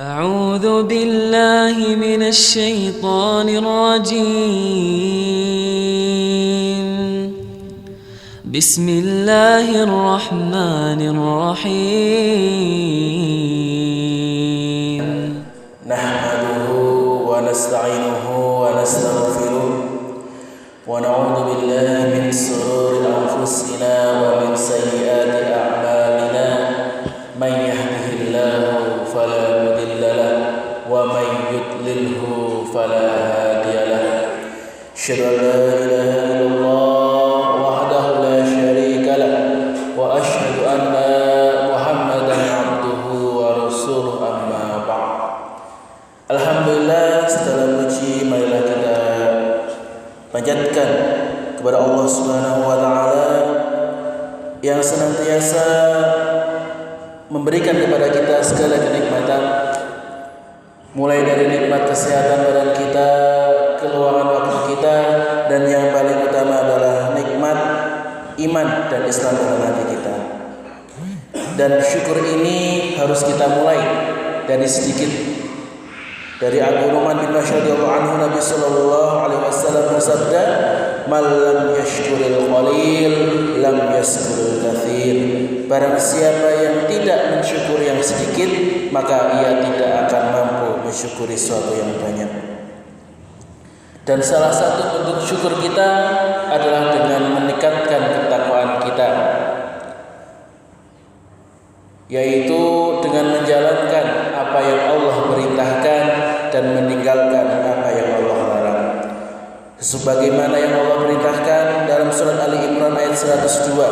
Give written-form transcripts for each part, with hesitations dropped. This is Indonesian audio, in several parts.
أعوذ بالله من الشيطان الرجيم. بسم الله الرحمن الرحيم. نحمده ونستعينه ونستغفره ونعوذ بالله من شرور أنفسنا ومن سيئات أعمالنا. من يهده الله فلا مضل له ومن يضلله فلا هادي له. أشهد أن لا إله إلا الله وحده لا شريك له وأشهد أن محمدا عبده ورسوله. أما بعد. Alhamdulillah, setelah puji marilah kita panjatkan kepada Allah Subhanahu wa taala yang senantiasa memberikan kepada kita segala kenikmatan, mulai dari nikmat kesehatan badan kita, keluangan waktu kita, dan yang paling utama adalah nikmat iman dan Islam dalam hati kita. Dan syukur ini harus kita mulai dari sedikit. Dari Abu Nu'man bin Bashir radhiyallahu anhu, Nabi sallallahu alaihi wasallam bersabda, "Man lam yashkuril qalil lam yashkuril katsir." Barang siapa yang tidak mensyukuri yang sedikit, maka ia tidak akan mampu mensyukuri sesuatu yang banyak. Dan salah satu bentuk syukur kita adalah dengan meningkatkan ketakwaan kita, yaitu dengan menjalankan apa yang Allah perintahkan dan meninggalkan apa yang Allah larang. Sebagaimana yang Allah perintahkan dalam surat Ali Imran ayat 102,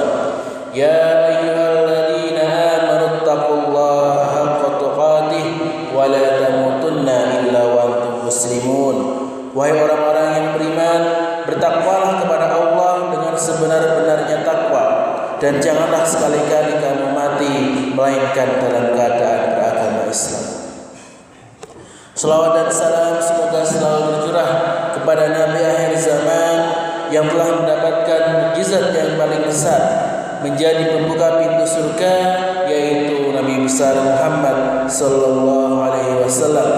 "Ya ayyuhalladzina amanu taqullaha haqqa tuqatih wa la tamutunna illa wa antum muslimun." Wahai orang-orang yang beriman, bertakwalah kepada Allah dengan sebenar-benarnya takwa, dan janganlah sekali-kali kamu mati melainkan dalam keadaan beragama Islam. Selawat dan salam semoga selalu tercurah kepada Nabi akhir zaman yang telah mendapatkan mukjizat yang paling besar, menjadi pembuka pintu surga, yaitu Nabi besar Muhammad sallallahu alaihi wasallam.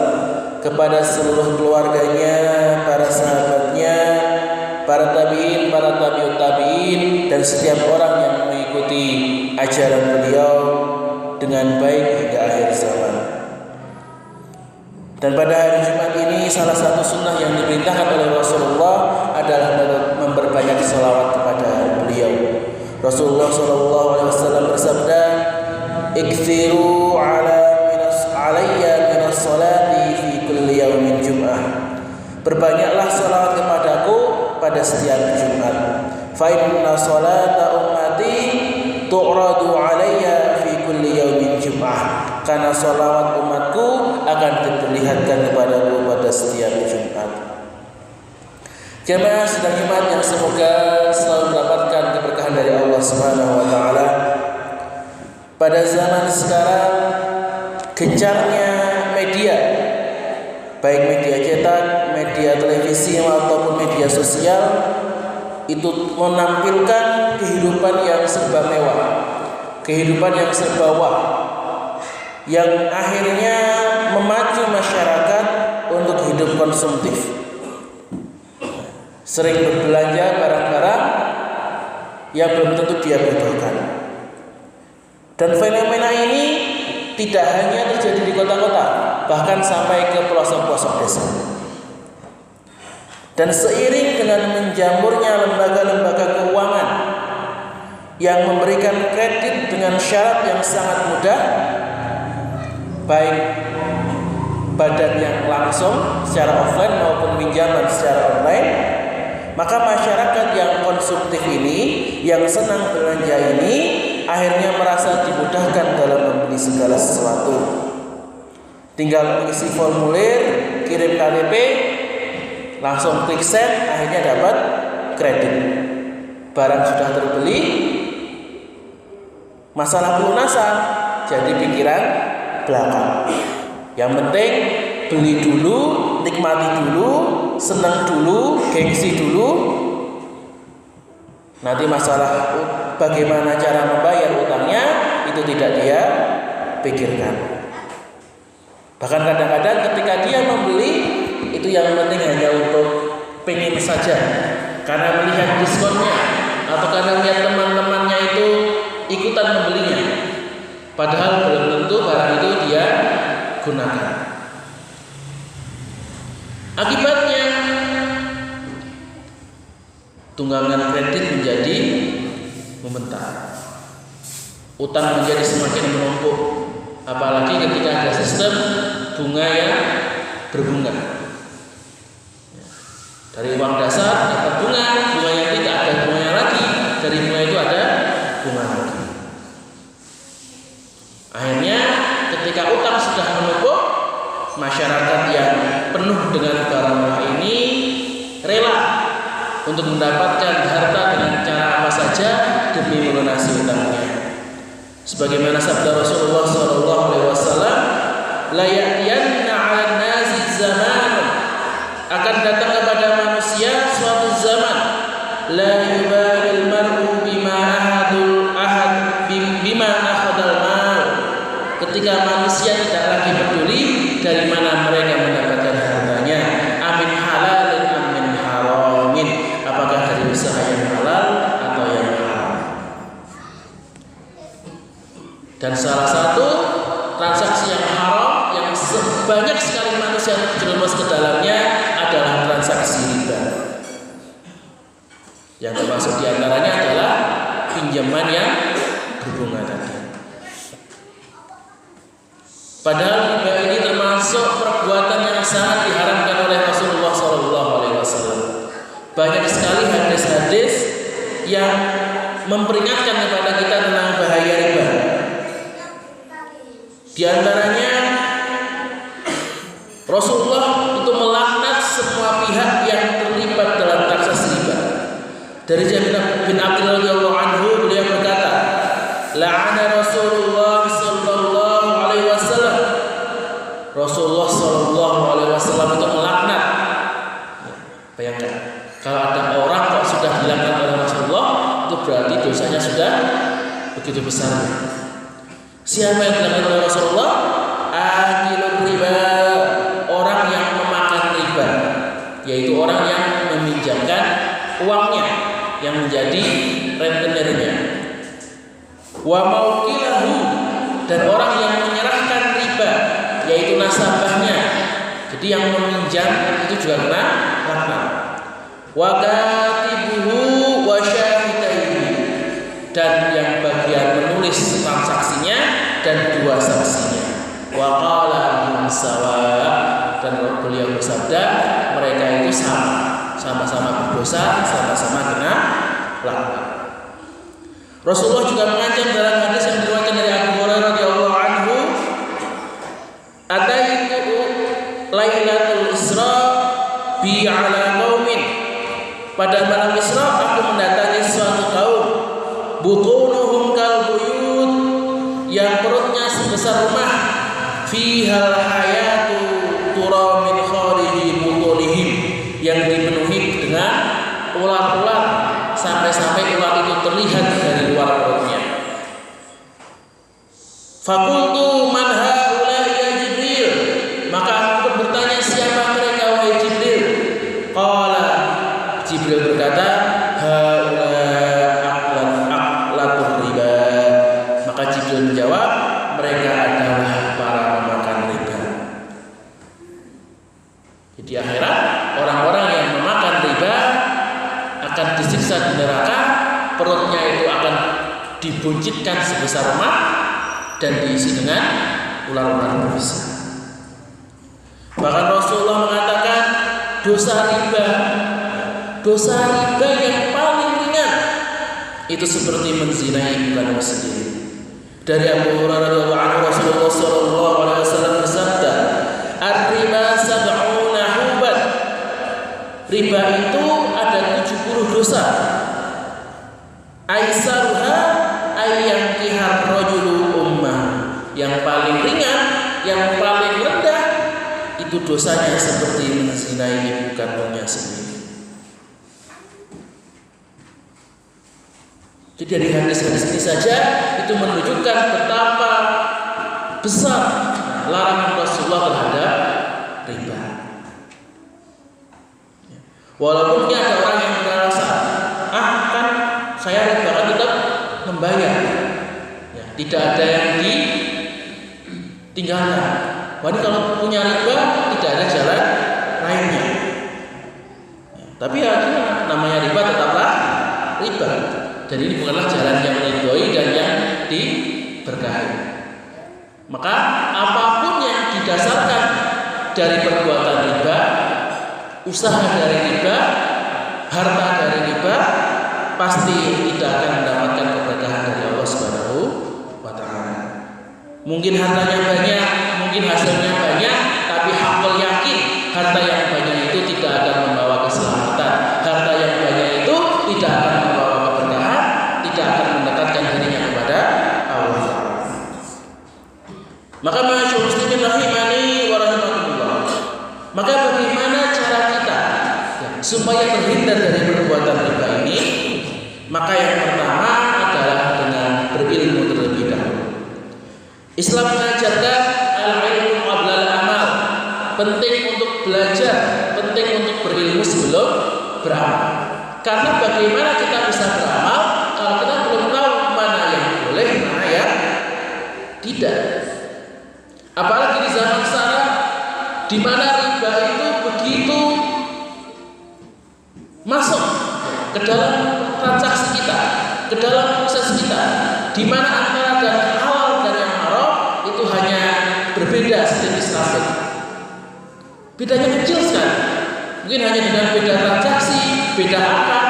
Kepada seluruh keluarganya, para sahabatnya, para tabi'in, para tabi'ut tabi'in, dan setiap orang yang mengikuti ajaran beliau dengan baik hingga akhir zaman. Dan pada hari Jumat ini salah satu sunnah yang diperintahkan oleh Rasulullah adalah memperbanyak salawat kepada beliau. Rasulullah SAW bersabda, "Iktsiru alayya minas salati fi kulli yaumin jum'ah." Berbanyaklah salawat kepadaku pada setiap Jumat. Fa inna salata ummati tu'radu alayya fi kulli yaumin jum'ah. Karena salawat umatku akan diperlihatkan kepadaku pada setiap Jumat. Jemaah sidang Jumat yang semoga selalu mendapatkan keberkahan dari Allah Subhanahu wa taala. Pada zaman sekarang, gencarnya media, baik media cetak, media televisi ataupun media sosial, itu menampilkan kehidupan yang serba mewah, kehidupan yang serba wah, yang akhirnya memacu masyarakat untuk hidup konsumtif, sering berbelanja barang-barang yang belum tentu dia butuhkan. Dan fenomena ini tidak hanya terjadi di kota-kota, bahkan sampai ke pelosok-pelosok desa. Dan seiring dengan menjamurnya lembaga-lembaga keuangan yang memberikan kredit dengan syarat yang sangat mudah, baik badan yang langsung secara offline maupun pinjaman secara online, maka masyarakat yang konsumtif ini, yang senang belanja ini, akhirnya merasa dimudahkan dalam membeli segala sesuatu. Tinggal mengisi formulir, kirim KTP, langsung klik send, akhirnya dapat kredit. Barang sudah terbeli, masalah pelunasan jadi pikiran belakang. Yang penting beli dulu, nikmati dulu, senang dulu, gengsi dulu. Nanti masalah bagaimana cara membayar utangnya itu tidak dia pikirkan. Bahkan kadang-kadang ketika dia membeli itu yang penting hanya untuk pengen saja, karena melihat diskonnya atau karena melihat teman-temannya itu ikutan membelinya, padahal belum tentu barang itu dia gunakan. Akibatnya tunggangan kredit menjadi membentang, utang menjadi semakin menumpuk, apalagi ketika ada sistem bunga yang berbunga. Dari uang dasar dapat bunga, bunga yang tidak ada bunganya lagi, dari bunga itu ada bunga lagi. Akhirnya ketika utang sudah menumpuk, masyarakat yang penuh dengan barang mewah ini rela untuk mendapatkan harta dengan cara apa saja demi melunasi utangnya. Sebagaimana sabda Rasulullah SAW, la ya'tiyanna 'alan nasi zaman, akan datang kepada manusia suatu zaman, la yubalil mar'u bima akhadal mal, ketika manusia tidak lagi peduli dari mana mereka mendapatkan hartanya, amin halalin amin haramin, apakah dari usaha yang halal atau yang haram. Dan salah satu transaksi yang haram yang banyak sekali manusia terjerumus ke dalamnya adalah transaksi riba. Yang termasuk diantaranya adalah pinjaman yang berbunga tadi. Padahal riba ini termasuk perbuatan yang sangat diharamkan oleh Rasulullah SAW. Banyak sekali hadis-hadis yang memperingatkan kepada kita tentang bahaya riba. Di antaranya Rasulullah itu melaknat semua pihak yang terlibat dalam transaksi riba. Dari Jabir bin Abdullah radhiyallahu anhu, beliau berkata, la'ana Rasulullah sallallahu alaihi wasallam. Rasulullah sallallahu alaihi wasallam itu melaknat. Bayangkan, kalau ada orang kok sudah dilaknat oleh Rasulullah, itu berarti dosanya sudah begitu besar. Siapa yang dilaknat oleh Rasulullah? Akilur riba, orang yang memakan riba, yaitu orang yang meminjamkan uangnya yang menjadi rentenirnya. Wa maukilahu, dan orang yang menyerahkan riba, yaitu nasabahnya. Jadi yang meminjam itu juga kena laknat. Wa katibuhu wa syahidaihi, dan yang bagian menulis transaksinya dan dua saksinya. Wa qala hum sawa, dan beliau bersabda mereka itu sama-sama berdosa, sama-sama kena laknat. Rasulullah juga mengancam dalam hadis yang diriwayatkan dari Abu Hurairah radhiyallahu anhu, ataitu lailatul isra bi ala qaumin, pada malam Isra aku mendatangi suatu kaum, butunuhum kal buyut, yang perutnya sebesar rumah, fihal hayatu tura min kharihi butulihim, yang dipenuhi dengan ular-ular sampai-sampai ular itu terlihat dari luar perutnya. Fakultu man haula'i ya Jibril, maka aku bertanya, siapa mereka wahai Jibril? Qala, Jibril berkata, haula aqlatur riba. Maka Jibril menjawab, mereka adalah para pemakan riba. Di akhirat orang-orang yang memakan riba akan disiksa di neraka, perutnya itu akan dibuncitkan sebesar rumah dan diisi dengan ular-ular berbisa. Bahkan Rasulullah mengatakan dosa riba yang paling ringan itu seperti menzinai bukan sendiri. Dari Abu Hurairah radhiyallahu anhu, Rasulullah sallallahu alaihi wasallam bersabda, "Ar-riba sab'una huban." Riba itu ada 70 dosa. Aisaruha ayyankihar rajulu ummah. Yang paling ringan, yang paling rendah itu dosanya seperti menzinai ibu kandungnya sendiri. Jadi dari hadis-hadis ini saja itu menunjukkan betapa besar larangan Rasulullah terhadap riba. Walaupun ini ada orang yang merasa, kan saya riba kan tetap membayar, ya, tidak ada yang ditinggalkan. Wah, ini kalau punya riba tidak ada jalan lainnya. Ya, tapi ya namanya riba tetaplah riba. Dan ini bukanlah jalan yang meridhoi dan yang diberkahi. Maka apapun yang didasarkan dari perbuatan riba, usaha dari riba, harta dari riba, pasti tidak akan mendapatkan keberkahan dari Allah Subhanahu wa taala. Mungkin hartanya banyak, mungkin hasilnya banyak, tapi hakul yakin harta yang banyak itu tidak akan membawa keselamatan. Harta yang banyak itu tidak akan membawa keberkahan, tidak akan mendekatkan dirinya kepada Allah. Maka masyaallah muslimin rahimani wa rahimakumullah. Maka bagaimana cara kita supaya terhindar dari perbuatan riba ini? Maka yang pertama adalah dengan berilmu terlebih dahulu. Islam mengajarkan al-ilmu qabla al-amal. Penting untuk belajar, penting untuk berilmu sebelum beramal. Karena bagaimana kita bisa beramal kalau kita belum tahu mana yang boleh, mana yang tidak. Apalagi di zaman sekarang di mana riba itu begitu masuk ke dalam transaksi kita, ke dalam proses kita, di mana antara dana halal dan yang haram itu hanya berbeda setipis rambut. Bedanya kecil sekali. Mungkin hanya dengan beda transaksi, beda akad,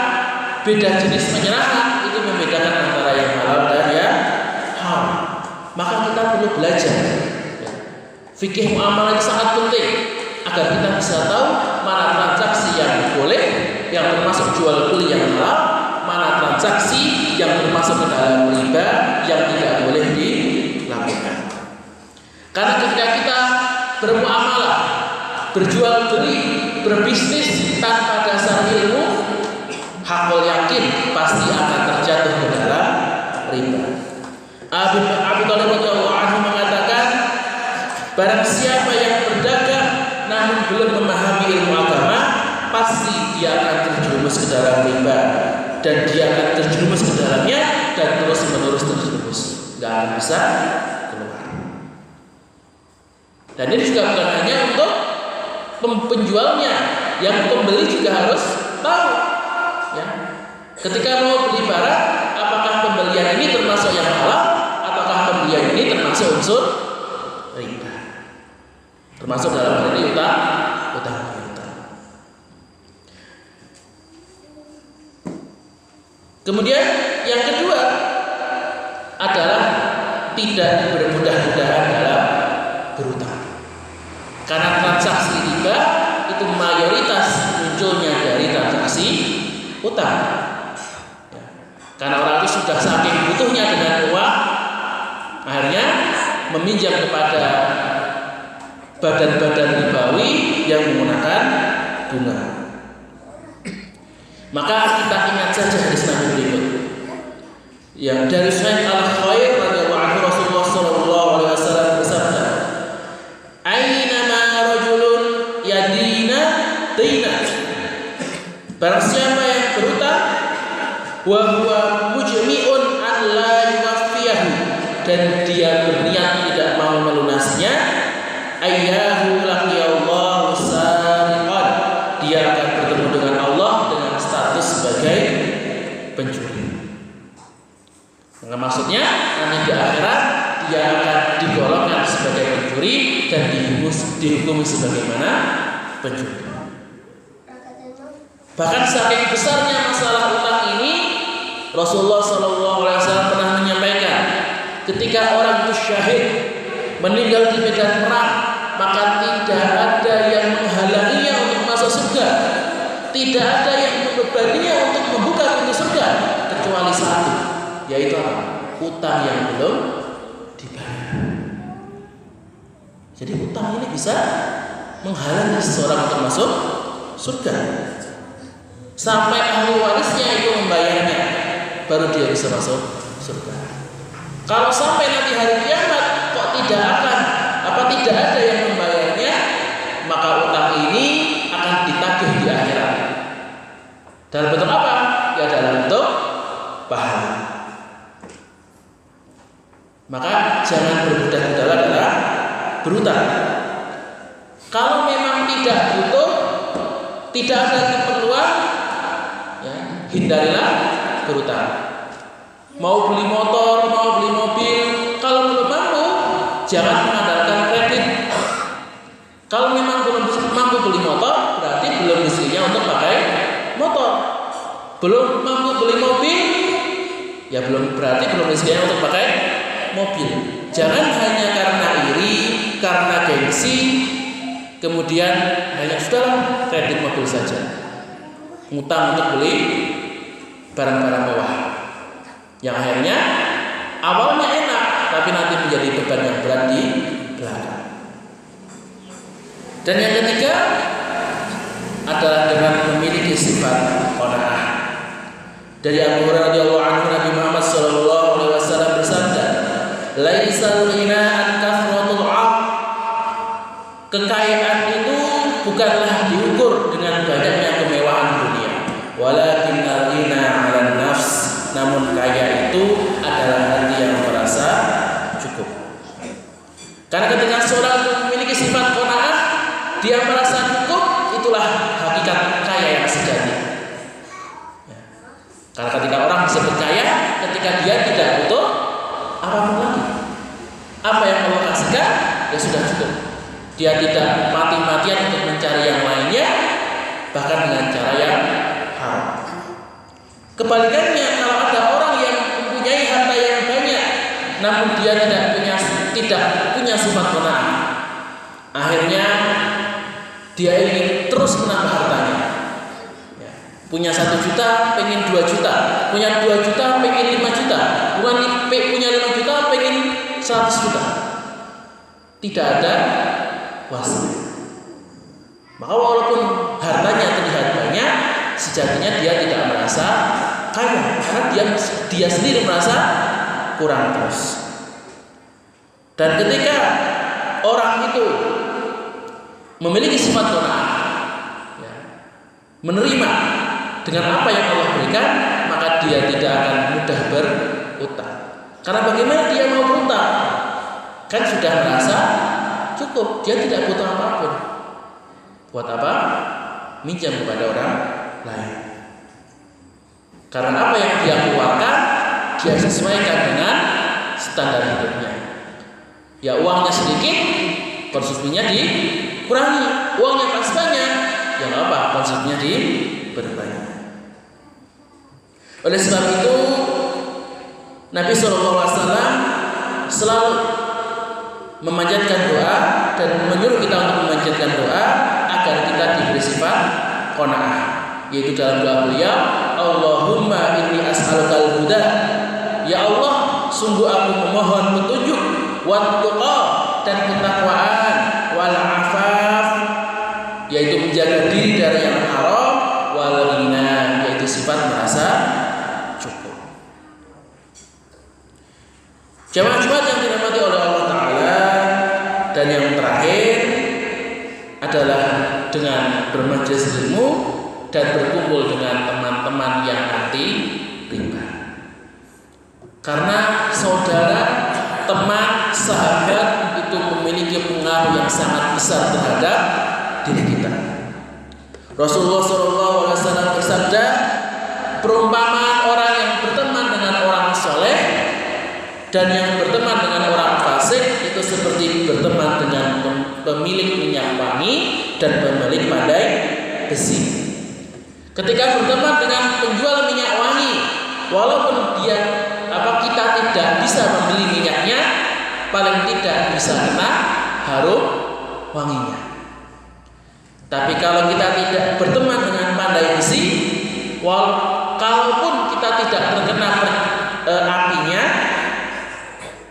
beda jenis penyerahan itu membedakan antara yang halal dan yang haram. Maka kita perlu belajar. Fikih muamalah ini sangat penting agar kita bisa tahu mana transaksi yang boleh, yang termasuk jual beli yang halal, mana transaksi yang termasuk ke dalam riba yang tidak boleh dilakukan. Karena ketika kita bermuamalah, berjual beli, berbisnis tanpa dasar ilmu, hakul yakin pasti akan terjatuh ke dalam riba. Abu Thalib radhiyallahu anhu mengatakan, barang siapa yang berdagang namun belum memahami ilmu agama, pasti dia akan terjerumus ke dalam riba, dan dia akan terjerumus ke dalamnya dan terus menerus terjerumus, nggak akan bisa keluar. Dan ini juga bukan hanya untuk penjualnya, yang pembeli juga harus tahu. Ya, ketika mau beli barang, apakah pembelian ini termasuk yang halal, ataukah pembelian ini termasuk unsur riba, termasuk dalam hal ini utang. Kemudian yang kedua adalah tidak bermudah-mudahan dalam berutang. Karena transaksi riba itu mayoritas munculnya dari transaksi utang. Karena orang itu sudah saking butuhnya dengan uang, akhirnya meminjam kepada badan-badan ribawi yang menggunakan bunga. Maka kita ingat saja hadis Nabi berikut yang dari Sa'id al-Khair radhiyallahu anhu, Rasulullah sallallahu alaihi wasallam bersabda, "Ainama rajulun yadina dina." Barang siapa yang berutang wa huwa mujmi'un an la yuwaffiyahu, dan dia berniat tidak mau melunasinya, ayyahu laqiyallahu sariqan, dia akan bertemu dengan Allah dengan status sebagai pencuri. Nah, maksudnya nanti di akhirat dia akan digolongkan sebagai pencuri dan dihukumi sebagaimana pencuri. Bahkan saking besarnya masalah utang ini, Rasulullah SAW pernah menyampaikan, ketika orang itu syahid, meninggal di medan perang, maka tidak ada yang menghalanginya untuk masuk surga, tidak ada yang membebaninya untuk membuka pintu surga, kecuali satu, yaitu apa? Utang yang belum dibayar. Jadi utang ini bisa menghalangi seseorang untuk masuk surga. Sampai ahli warisnya itu membayarnya, baru dia bisa masuk surga. Kalau sampai nanti hari kiamat kok tidak tidak ada yang membayarnya, maka utang ini akan ditagih di akhirat. Dalam bentuk apa? Ya dalam bentuk pahala. Maka jangan bermudah-mudahlah dalam berutang. Kalau memang tidak butuh, tidak ada keperluan, ya, hindarilah berutang. Mau beli motor, mau beli mobil, kalau belum mampu, jangan mengandalkan kredit. Kalau memang belum mampu beli motor, berarti belum rezekinya untuk pakai motor. Belum mampu beli mobil, ya berarti belum rezekinya untuk pakai mobil. Jangan hanya karena iri, karena gengsi, kemudian hanya sudahlah kredit mobil saja, ngutang untuk beli barang-barang mewah, yang akhirnya awalnya enak, tapi nanti menjadi beban yang berat di belakang. Dan yang ketiga adalah dengan memiliki sifat qanaah. Dari Abu Hurairah radhiyallahu anhu, Nabi Muhammad sallallahu alaihi wasallam bersabda, "Laisal ghina an kathratul 'aq." Kekayaan itu bukanlah diukur dengan banyaknya kemewahan dunia, walakin al-ghina 'alan nafs. Namun kaya itu adalah hati yang merasa cukup. Karena ketika seorang memiliki sifat qanaah, dia merasa cukup, itulah hakikat kaya yang sejati. Karena ketika orang disebut kaya, ketika dia tidak butuh apapun lagi. Apa yang Allah kasihkan, ya sudah cukup. Dia tidak mati-matian untuk mencari yang lainnya, bahkan dengan cara yang haram. Kebalikannya, kalau ada orang yang mempunyai harta yang banyak, namun dia tidak punya sifat qanaah, akhirnya dia ingin terus menambah hartanya. Punya 1 juta, pengen 2 juta. Punya 2 juta, pengen 5 juta. Punya 5 juta, pengen 100 juta. Tidak ada puasa. Maka walaupun hartanya terlihat banyak, sejatinya dia tidak merasa kaya, karena dia sendiri merasa kurang terus. Dan ketika orang itu memiliki sifat qanaah, ya, menerima dengan apa yang Allah berikan, maka dia tidak akan mudah berutang. Karena bagaimana dia mau berutang? Kan sudah merasa cukup, dia tidak butuh apapun. Buat apa? Minjam kepada orang lain. Karena apa yang dia keluarkan, dia sesuaikan dengan standar hidupnya. Ya, uangnya sedikit, konsumsinya dikurangi. Uangnya pas banyak, ya nggak apa, konsumsinya diperbanyak. Oleh sebab itu, Nabi SAW selalu memanjatkan doa dan menyuruh kita untuk memanjatkan doa agar kita diberi sifat qanaah, yaitu dalam doa beliau, Allahumma inni as'alukal huda. Ya Allah, sungguh aku memohon petunjuk, wat tuqa, dan ketakwaan, wal afaf, yaitu menjaga diri dari yang haram, wal ghina, yaitu sifat merasa cukup. Jamaah Jumat yang dirahmati oleh Allah Ta'ala, dan yang terakhir adalah dengan bermajelis ilmu dan berkumpul dengan teman-teman yang anti riba. Karena saudara, teman, sahabat itu memiliki pengaruh yang sangat besar terhadap diri kita. Rasulullah SAW bersabda, perumpamaan orang yang berteman dengan orang soleh dan yang berteman dengan orang fasik itu seperti berteman dengan pemilik minyak wangi dan pemilik pandai besi. Ketika berteman dengan penjual minyak wangi, walaupun kita tidak bisa membeli minyaknya, paling tidak bisa kena harum wanginya. Tapi kalau kita tidak berteman dengan pandai besi, kalaupun kita tidak terkena apinya,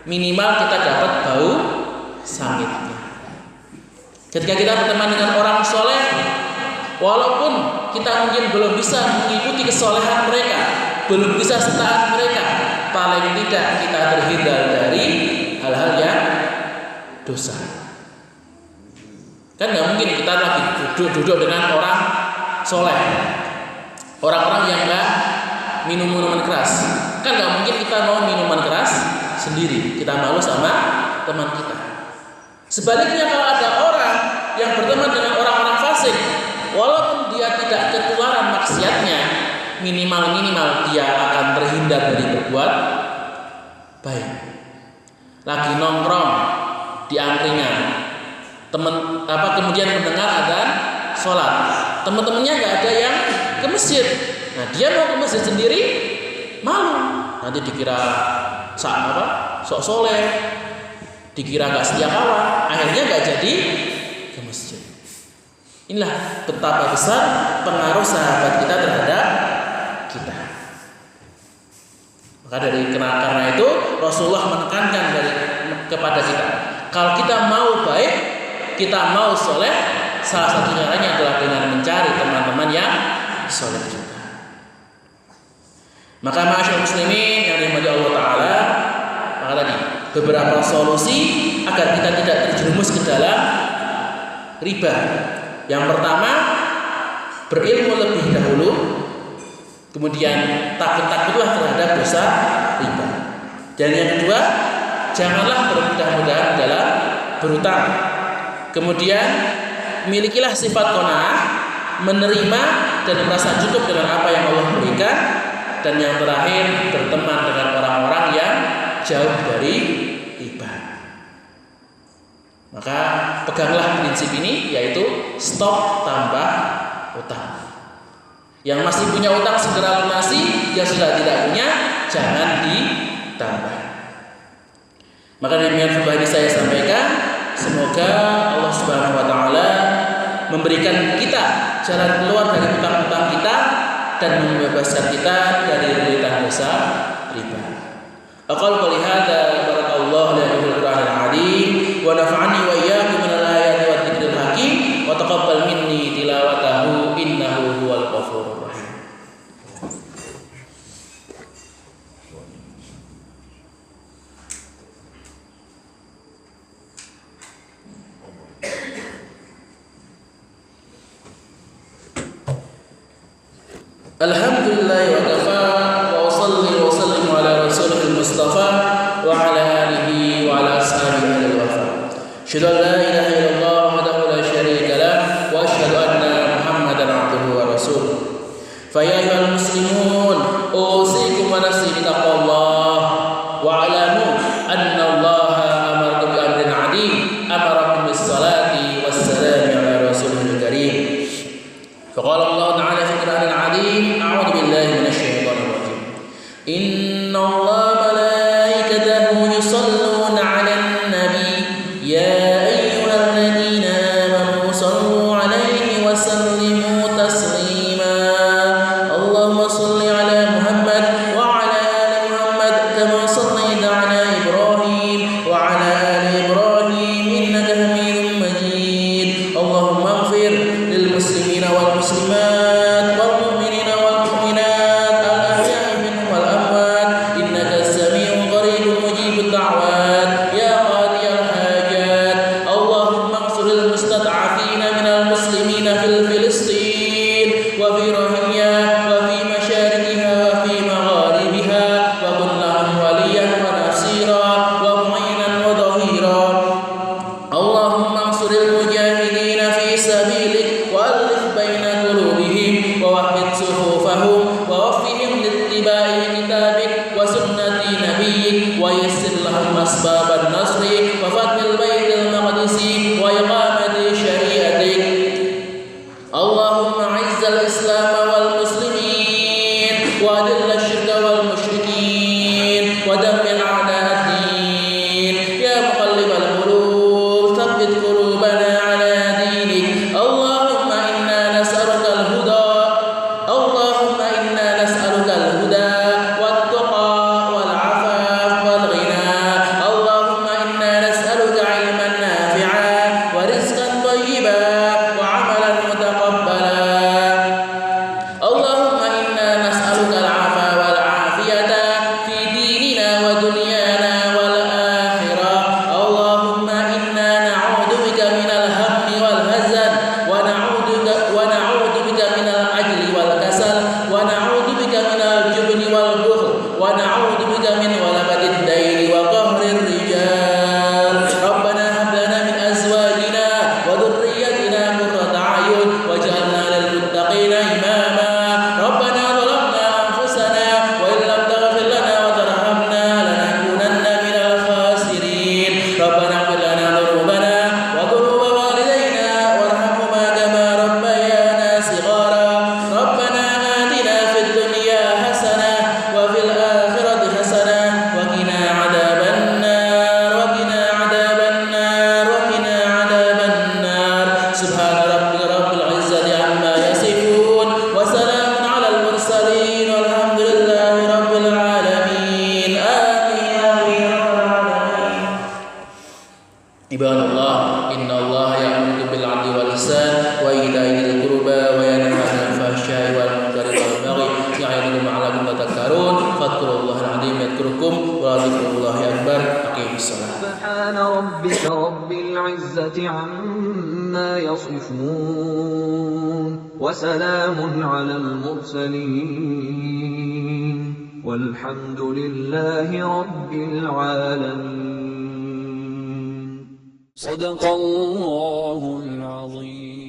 minimal kita dapat bau sanggitnya. Ketika kita berteman dengan orang soleh, walaupun kita mungkin belum bisa mengikuti kesolehan mereka, belum bisa setaat mereka, paling tidak kita terhindar dari hal-hal yang dosa. Kan nggak mungkin kita lagi duduk dengan orang soleh, orang-orang yang nggak minum minuman keras. Kan nggak mungkin kita mau minuman keras sendiri, kita malu sama teman kita. Sebaliknya kalau ada orang yang berteman dengan orang-orang fasik, walaupun dia tidak ketularan maksiatnya, minimal dia akan terhindar dari berbuat baik. Lagi nongkrong di angkringan, kemudian mendengar adzan sholat, teman-temannya nggak ada yang ke masjid. Nah dia mau ke masjid sendiri malu, nanti dikira sok soleh, dikira nggak setia kawan, akhirnya nggak jadi ke masjid. Inilah betapa besar pengaruh sahabat kita terhadap kita. Maka karena itu Rasulullah menekankan kepada kita, kalau kita mau baik, kita mau soleh, salah satu caranya adalah dengan mencari teman-teman yang soleh juga. Maka ma'asyarul muslimin yang dirahmati Allah Ta'ala, maka tadi beberapa solusi agar kita tidak terjerumus ke dalam riba. Yang pertama, berilmu lebih dahulu, kemudian takutlah terhadap dosa riba. Dan yang kedua, janganlah bermudah-mudahan dalam berutang. Kemudian milikilah sifat qanaah, menerima dan merasa cukup dengan apa yang Allah berikan. Dan yang terakhir, berteman dengan orang-orang yang jauh dari riba. Maka peganglah prinsip ini, yaitu stop tambah utang. Yang masih punya utang segera lunasi, yang sudah tidak punya jangan ditambah. Maka demikian khutbah ini saya sampaikan. Semoga Allah Subhanahu wa taala memberikan kita jalan keluar dari utang-utang kita dan membebaskan kita dari derita dosa riba. Aqulu qouli hadza barakallahu li fil Qur'anil azim wa nafa'ani wa iyyakum minal ayati wadh dzikril hakim wa taqabbal minni tilawatahu innahu huwal ghafurur rahim. Alhamdulillah wa kafa wa usalli wa sallimu ala rasulil mustafa wa ala alihi wa ala ashabihi al-wafa. Asyhadu an la ilaha illallah wahdahu la syarika lah wa asyhadu anna Muhammadan abduhu wa rasuluh. Fa ya ayyuhal muslimun, usikum wa nafsi bi taqwallah wa alamu anna Allah amarakum bi amrin 'adzim, amarakum bis salati was salami ala rasulil karim. Faqala Allah ta'ala fi Qur'anil 'adzim, a'udzu billahi minasyaitonir rajim. Innallaha malaikatahu yusholluna 'alan nabi ya ayyuhalladzina amanu shallu 'alaihi wa sallimu taslima. Allahumma shalli 'ala Muhammad wa 'ala ali Muhammad kama shallaita 'ala Ibrahim wa 'ala ali Ibrahim innaka Hamidum Majid. Allahumma ighfir lil muslimina wal muslimat wal mu'minina wal mu'minat al ahya'i minhum wal amwat innaka as-sami'u qaribun mujibud da'wat ya qadiyal hajat. Allahumma ighfiril mustad'afina minal muslimina fil Filistin wa fi Rohingya wa fi masyariqiha wa fi magharibiha wa kun lahum waliyan wa nasira wa mu'inan wa dhahira. Allahumma ansuril mujahidina fi sabilik wa alif baina qulubihim wa wahhid sufufahum wa waffihim littiba'i kitabik wa sunnati nabiyyik wa yassir lahum asbaban nasri wa fathil baitil maqdisi wa iqamati syariatik. Allahumma izzal islam wal muslimin wa adil asyirka wal musyrikin wa dammir a'da'ad-din ya muqallibal qulub tsabbit qulubana ala dinik. Allahumma inna nas'aluka al-huda, Allahumma inna nas'aluka al-huda wat tuqa wal 'afaf wal ghina. Allahumma inna nas'aluka 'ilman nafi'a wa rizqan Ibadallah, innallaha ya'muru bil 'adli wal ihsan wa ita'i dzil qurba wa yanha 'anil fahsya'i wal munkari wal baghi ya'idukum la'allakum tadhakkarun fadhkurullahal 'azim yadhkurukum wa dzikrullahi akbar. Aqimus shalah. Subhana rabbika rabbil 'izzati 'amma yasifun wa salamun 'alal mursalin walhamdulillahi rabbil 'alamin. Sadaqallahul 'azim.